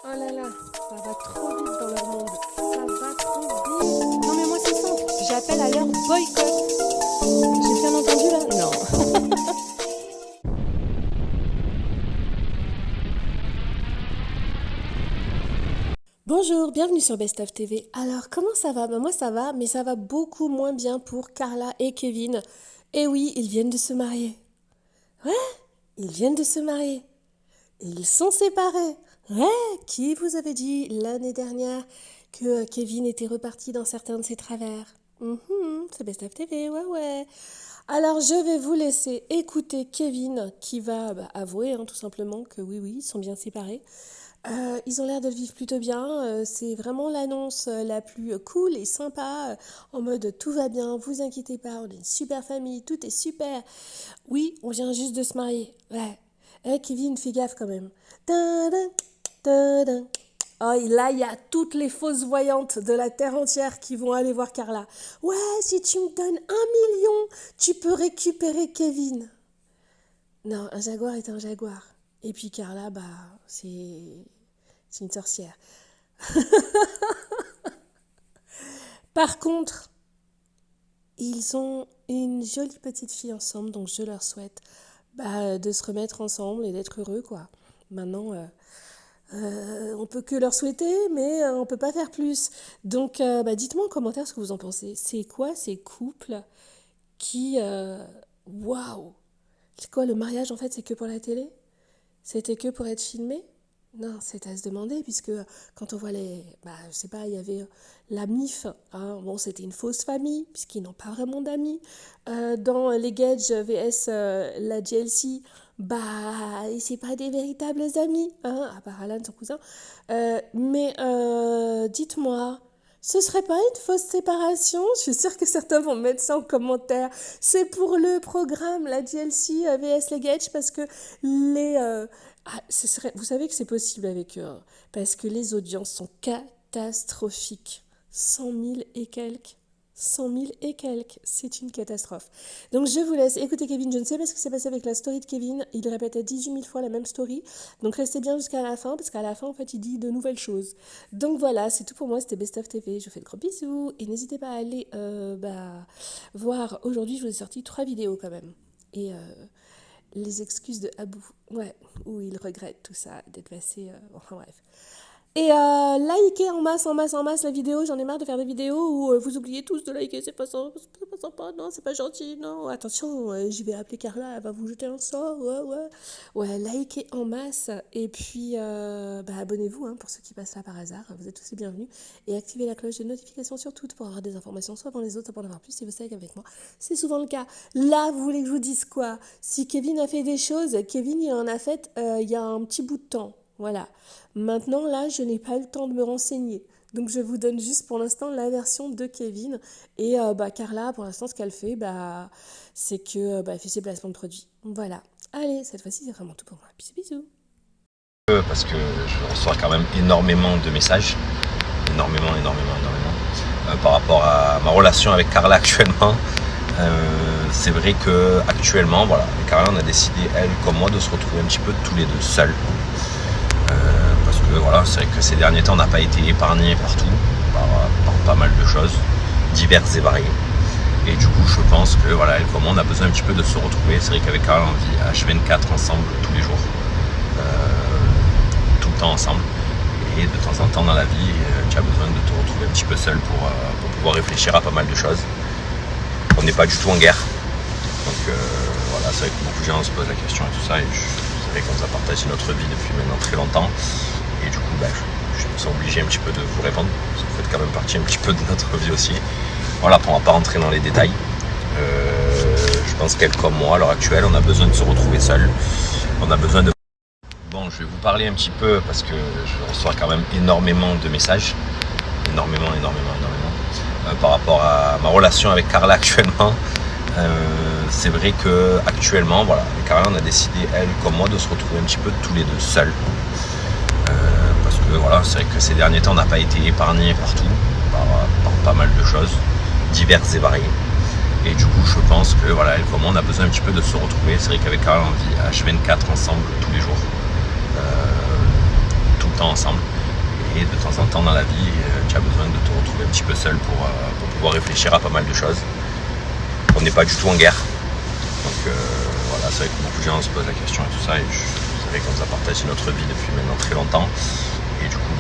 Oh là là, ça va trop vite dans leur monde. Ça va trop vite. Non mais moi c'est simple, j'appelle à leur boycott. J'ai bien entendu là? Non. Bonjour, bienvenue sur Best of TV. Alors comment ça va? Moi ça va, mais ça va beaucoup moins bien pour Carla et Kevin. Et oui, ils viennent de se marier. Ouais, ils viennent de se marier. Ils sont séparés. Ouais, qui vous avait dit l'année dernière que Kevin était reparti dans certains de ses travers? C'est Best of TV, ouais, ouais. Alors je vais vous laisser écouter Kevin qui va avouer tout simplement que oui, oui, ils sont bien séparés. Ils ont l'air de le vivre plutôt bien. C'est vraiment l'annonce la plus cool et sympa. En mode tout va bien, vous inquiétez pas, on est une super famille, tout est super. Oui, on vient juste de se marier. Ouais. Kevin, fais gaffe quand même. Tadam, tadam. Oh, et là, il y a toutes les fausses voyantes de la terre entière qui vont aller voir Carla. Ouais, si tu me donnes 1 million, tu peux récupérer Kevin. Non, un jaguar est un jaguar. Et puis Carla, c'est une sorcière. Par contre, ils ont une jolie petite fille ensemble, donc je leur souhaite de se remettre ensemble et d'être heureux, quoi. Maintenant, on peut que leur souhaiter, mais on peut pas faire plus. Donc, dites-moi en commentaire ce que vous en pensez. C'est quoi ces couples qui... Waouh! C'est quoi le mariage, en fait, c'est que pour la télé? C'était que pour être filmé? Non, c'est à se demander, puisque quand on voit je sais pas, il y avait la MIF, hein, bon, c'était une fausse famille, puisqu'ils n'ont pas vraiment d'amis. Dans les Gage vs la GLC, c'est pas des véritables amis, hein, à part Alan, son cousin. Dites-moi, ce serait pas une fausse séparation? Je suis sûre que certains vont mettre ça en commentaire. C'est pour le programme, la GLC vs les Gage, parce que vous savez que c'est possible avec eux, hein, parce que les audiences sont catastrophiques. 100 000 et quelques. 100 000 et quelques, c'est une catastrophe. Donc je vous laisse écouter Kevin, je ne sais pas ce qui s'est passé avec la story de Kevin, il répétait 18 000 fois la même story, donc restez bien jusqu'à la fin, parce qu'à la fin en fait il dit de nouvelles choses. Donc voilà, c'est tout pour moi, c'était Best of TV, je vous fais de gros bisous, et n'hésitez pas à aller voir, aujourd'hui je vous ai sorti 3 vidéos quand même, et les excuses de Abou, ouais, où il regrette tout ça, d'être passé, enfin bref. Et likez en masse la vidéo. J'en ai marre de faire des vidéos où vous oubliez tous de liker. C'est pas sympa, non, c'est pas gentil, non. Attention, j'y vais appeler Carla, elle va vous jeter un sort. Ouais. Ouais, likez en masse. Et puis, abonnez-vous pour ceux qui passent là par hasard. Vous êtes tous les bienvenus. Et activez la cloche de notification sur toutes pour avoir des informations, soit avant les autres, soit pour en avoir plus. Et vous savez qu'avec moi, c'est souvent le cas. Là, vous voulez que je vous dise quoi? Si Kevin a fait des choses, Kevin, il en a fait il y a un petit bout de temps. Voilà. Maintenant, là, je n'ai pas eu le temps de me renseigner. Donc, je vous donne juste pour l'instant la version de Kevin. Et Carla, pour l'instant, ce qu'elle fait, c'est que elle fait ses placements de produits. Voilà. Allez, cette fois-ci, c'est vraiment tout pour moi. Bisous, bisous. Parce que je reçois quand même énormément de messages. Énormément. Par rapport à ma relation avec Carla actuellement. C'est vrai que actuellement, avec Carla, on a décidé, elle comme moi, de se retrouver un petit peu tous les deux seuls. Parce que c'est vrai que ces derniers temps, on n'a pas été épargnés partout par pas mal de choses diverses et variées. Et du coup, je pense que elle comme moi, on a besoin un petit peu de se retrouver. C'est vrai qu'avec Carla, on vit H24 ensemble tous les jours, tout le temps ensemble. Et de temps en temps dans la vie, tu as besoin de te retrouver un petit peu seul pour pouvoir réfléchir à pas mal de choses. On n'est pas du tout en guerre. Donc c'est vrai que beaucoup de gens se posent la question et tout ça. Et c'est vrai qu'on nous a partagé notre vie depuis maintenant très longtemps. Et du coup, je me sens obligé un petit peu de vous répondre. Parce que vous faites quand même partie un petit peu de notre vie aussi. Voilà, on ne va pas rentrer dans les détails. Je pense qu'elle comme moi, à l'heure actuelle, on a besoin de se retrouver seul. On a besoin de... Bon, je vais vous parler un petit peu parce que je reçois quand même énormément de messages. Énormément. Par rapport à ma relation avec Carla actuellement. C'est vrai que actuellement, avec Carla, on a décidé, elle comme moi, de se retrouver un petit peu tous les deux seuls. Parce que c'est vrai que ces derniers temps, on n'a pas été épargnés partout par pas mal de choses diverses et variées. Et du coup, je pense que elle comme moi, on a besoin un petit peu de se retrouver. C'est vrai qu'avec Carla, on vit H24 ensemble tous les jours, tout le temps ensemble. et de temps en temps dans la vie, tu as besoin de te retrouver un petit peu seul pour pouvoir réfléchir à pas mal de choses. On n'est pas du tout en guerre. Donc voilà, c'est vrai que beaucoup de gens se posent la question et tout ça. Et c'est vrai qu'on nous a partagé notre vie depuis maintenant très longtemps. Et du coup,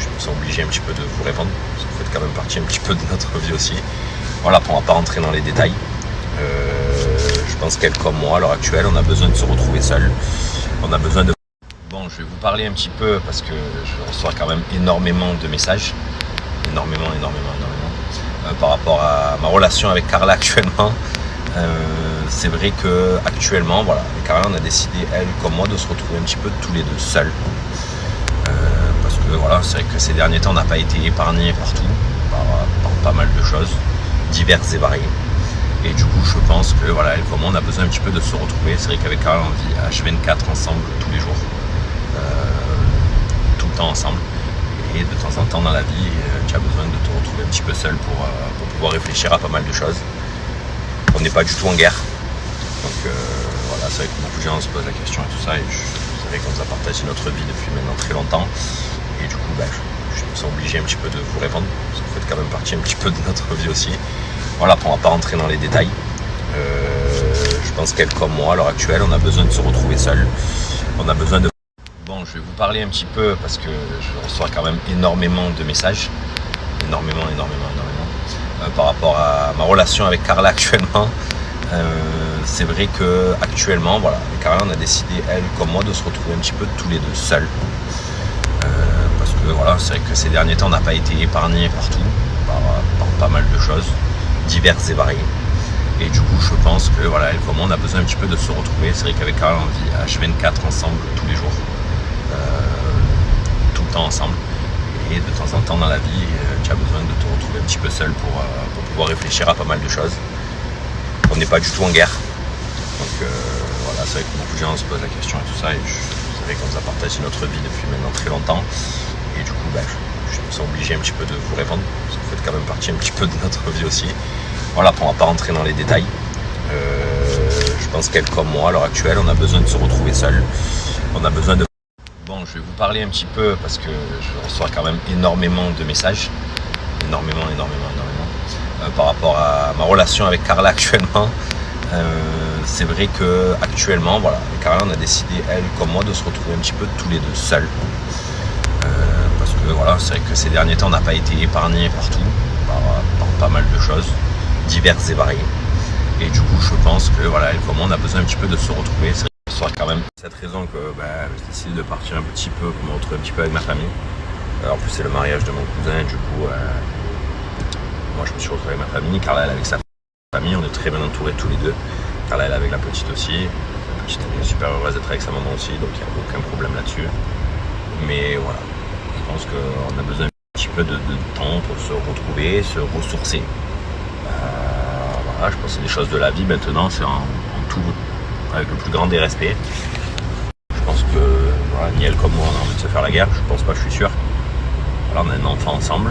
je me sens obligé un petit peu de vous répondre. Parce que vous faites quand même partie un petit peu de notre vie aussi. Voilà, on ne va pas rentrer dans les détails. Je pense qu'elle comme moi, à l'heure actuelle, on a besoin de se retrouver seul. On a besoin de... Bon, je vais vous parler un petit peu parce que je reçois quand même énormément de messages. Énormément. Par rapport à ma relation avec Carla actuellement. C'est vrai que actuellement, voilà, avec Carla, on a décidé, elle comme moi, de se retrouver un petit peu tous les deux seuls. Parce que voilà, c'est vrai que ces derniers temps, on n'a pas été épargnés partout, par pas mal de choses, diverses et variées. Et du coup, je pense que voilà, elle comme moi, on a besoin un petit peu de se retrouver. C'est vrai qu'avec Carla, on vit H24 ensemble tous les jours, tout le temps ensemble. Et de temps en temps dans la vie, tu as besoin de te retrouver un petit peu seul pour pouvoir réfléchir à pas mal de choses. On n'est pas du tout en guerre. Donc voilà, c'est vrai que beaucoup de gens se posent la question et tout ça. Et c'est vrai qu'on nous a partagé notre vie depuis maintenant très longtemps. Et du coup, je me sens obligé un petit peu de vous répondre. Parce que vous faites quand même partie un petit peu de notre vie aussi. Voilà, on ne va pas rentrer dans les détails. Je pense qu'elle comme moi, à l'heure actuelle, on a besoin de se retrouver seul. On a besoin de... Bon, je vais vous parler un petit peu parce que je reçois quand même énormément de messages. Énormément. Par rapport à ma relation avec Carla actuellement. C'est vrai que actuellement, voilà, avec Carla, on a décidé, elle comme moi, de se retrouver un petit peu tous les deux seuls. Parce que voilà, c'est vrai que ces derniers temps, on n'a pas été épargnés partout, par pas mal de choses, diverses et variées. Et du coup, je pense que voilà, elle comme moi, on a besoin un petit peu de se retrouver. C'est vrai qu'avec Carla, on vit H24 ensemble tous les jours, tout le temps ensemble. Et de temps en temps dans la vie, tu as besoin de te retrouver un petit peu seul pour pouvoir réfléchir à pas mal de choses. On n'est pas du tout en guerre. Donc voilà, c'est vrai que beaucoup de gens se posent la question et tout ça. Et c'est vrai qu'on nous a partagé notre vie depuis maintenant très longtemps. Et du coup, je me sens obligé un petit peu de vous répondre. Parce que vous faites quand même partie un petit peu de notre vie aussi. Voilà, on ne va pas rentrer dans les détails. Je pense qu'elle comme moi, à l'heure actuelle, on a besoin de se retrouver seul. On a besoin de... Bon, je vais vous parler un petit peu parce que je reçois quand même énormément de messages. Énormément. Par rapport à ma relation avec Carla actuellement. C'est vrai que actuellement, voilà, avec Carla, on a décidé, elle comme moi, de se retrouver un petit peu tous les deux seuls. Parce que voilà, c'est vrai que ces derniers temps, on n'a pas été épargnés partout, par pas mal de choses, diverses et variées. Et du coup, je pense que voilà, elle comme moi, on a besoin un petit peu de se retrouver. C'est quand même cette raison que j'ai décidé de partir un petit peu, pour me retrouver un petit peu avec ma famille. En plus, c'est le mariage de mon cousin, du coup, moi je me suis retrouvé avec ma famille. Carla, elle avec sa famille, on est très bien entourés tous les deux. Carla, elle avec la petite aussi. La petite, elle est super heureuse d'être avec sa maman aussi, donc il n'y a aucun problème là-dessus. Mais voilà, je pense qu'on a besoin un petit peu de temps pour se retrouver, se ressourcer. Voilà, je pense que c'est des choses de la vie maintenant, c'est en tout, avec le plus grand des respects. Je pense que voilà, ni elle comme moi, on a envie de se faire la guerre, je pense pas, je suis sûr. Voilà, on a un enfant ensemble.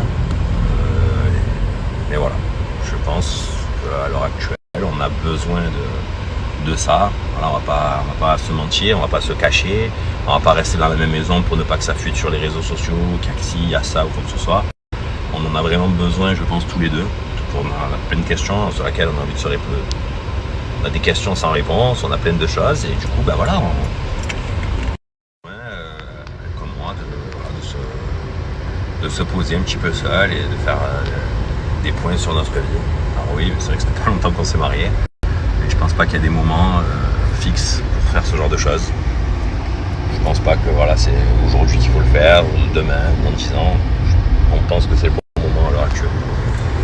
Mais voilà, je pense qu'à l'heure actuelle, on a besoin de ça. Voilà, on va pas se mentir, on va pas se cacher, on va pas rester dans la même maison pour ne pas que ça fuite sur les réseaux sociaux, qu'il y a ci, il y a ça ou quoi que ce soit. On en a vraiment besoin, je pense, tous les deux. On a plein de questions sur lesquelles on a envie de se répondre. On a des questions sans réponse, on a plein de choses et du coup, voilà, comme moi, de se poser un petit peu seul et de faire des points sur notre vie. Alors oui, c'est vrai que ça fait pas longtemps qu'on s'est mariés, mais je pense pas qu'il y a des moments fixes pour faire ce genre de choses. Je pense pas que voilà, c'est aujourd'hui qu'il faut le faire, ou demain, ou dans 10 ans. On pense que c'est le bon moment à l'heure actuelle.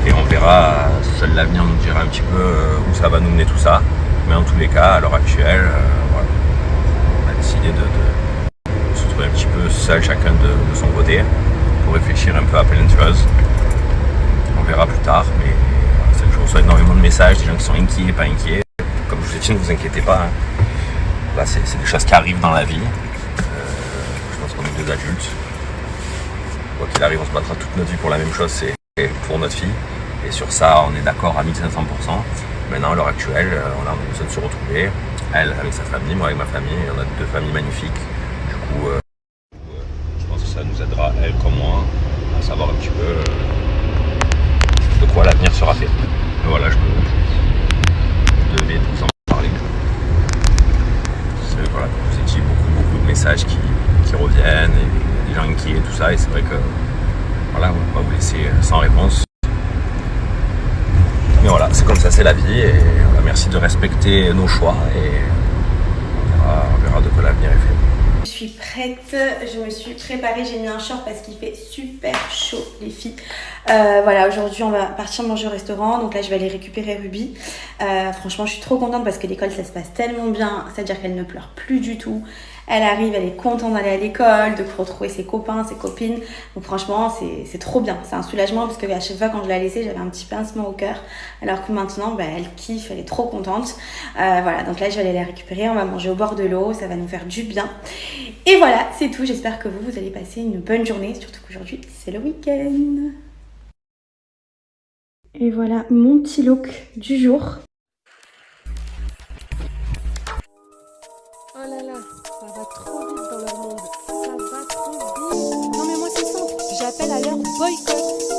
Et on verra, seul l'avenir nous dira un petit peu où ça va nous mener tout ça. Mais en tous les cas, à l'heure actuelle, voilà, on a décidé de se trouver un petit peu seul chacun de son côté pour réfléchir un peu à plein de choses. On verra plus tard, mais voilà, c'est que je reçois énormément de messages, des gens qui sont inquiets, pas inquiets. Comme je vous ai dit, ne vous inquiétez pas. Là, c'est des choses qui arrivent dans la vie. Je pense qu'on est deux adultes. Quoi qu'il arrive, on se battra toute notre vie pour la même chose, c'est pour notre fille. Et sur ça, on est d'accord à 1500%. Maintenant, à l'heure actuelle, on a besoin de se retrouver. Elle avec sa famille, moi avec ma famille. On a deux familles magnifiques. Du coup, je pense que ça nous aidera, elle comme moi, à savoir un petit peu de quoi l'avenir sera fait. Et voilà, je devais vous en parler. Voilà, comme je vous ai dit, beaucoup de messages qui reviennent, et des gens inquiets et tout ça, et c'est vrai que voilà, on va pas vous laisser sans réponse. Mais voilà, c'est comme ça, c'est la vie, et voilà, merci de respecter nos choix, et on verra de quoi l'avenir est fait. Je suis prête, je me suis préparée, j'ai mis un short parce qu'il fait super chaud les filles. Voilà, aujourd'hui on va partir manger au restaurant, donc là je vais aller récupérer Ruby. Franchement je suis trop contente parce que l'école ça se passe tellement bien, c'est-à-dire qu'elle ne pleure plus du tout. Elle arrive, elle est contente d'aller à l'école, de retrouver ses copains, ses copines. Donc franchement c'est trop bien, c'est un soulagement parce que à chaque fois quand je la laissais j'avais un petit pincement au cœur. Alors que maintenant elle kiffe, elle est trop contente. Voilà, donc là je vais aller la récupérer, on va manger au bord de l'eau, ça va nous faire du bien. Et voilà, c'est tout. J'espère que vous allez passer une bonne journée, surtout qu'aujourd'hui, c'est le week-end. Et voilà mon petit look du jour. Oh là là, ça va trop vite dans leur monde. Ça va trop vite. Non mais moi c'est simple, j'appelle à leur boycott.